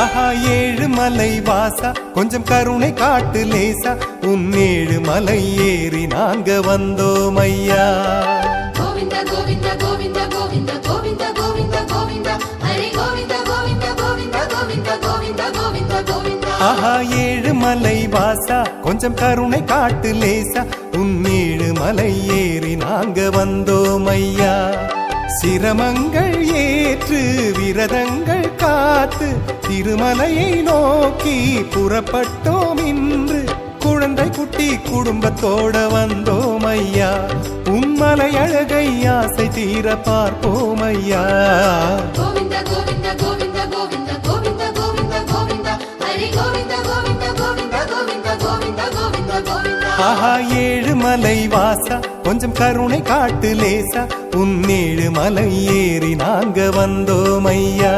ஆஹா ஏழுமலை வாசா கொஞ்சம் கருணை காட்டு லேசா உன் ஏழுமலை ஏறி நாங்க வந்தோம் ஐயா. கோவிந்த கோவிந்த கோவிந்த கோவிந்த கோவிந்த கோவிந்த கோவிந்த ஹரி கோவிந்த கோவிந்த கோவிந்த கோவிந்த கோவிந்த கோவிந்த கோவிந்த. ஆஹா ஏழுமலை வாசா கொஞ்சம் கருணை காட்டு லேசா உன் ஏழுமலை ஏறி நாங்க வந்தோம் ஐயா. சிரமங்கள் ஏற்று விரதங்கள் காத்து திருமலையை நோக்கி புறப்பட்டோம் இன்று. குழந்தை குட்டி குடும்பத்தோட வந்தோம் ஐயா. உன்மலை அழகை ஆசை தீர பார்ப்போம் ஐயா. கோவிந்த கோவிந்த கோவிந்த கோவிந்த கோவிந்த கோவிந்த கோவிந்த ஹரி கோவிந்த கோவிந்த கோவிந்த கோவிந்த கோவிந்த கோவிந்த கோவிந்த. ஆஹா ஏழுமலை வாசா கொஞ்சம் கருணை காட்டு லேசா உன் ஏழுமலை ஏறி நாங்க வந்தோம் ஐயா.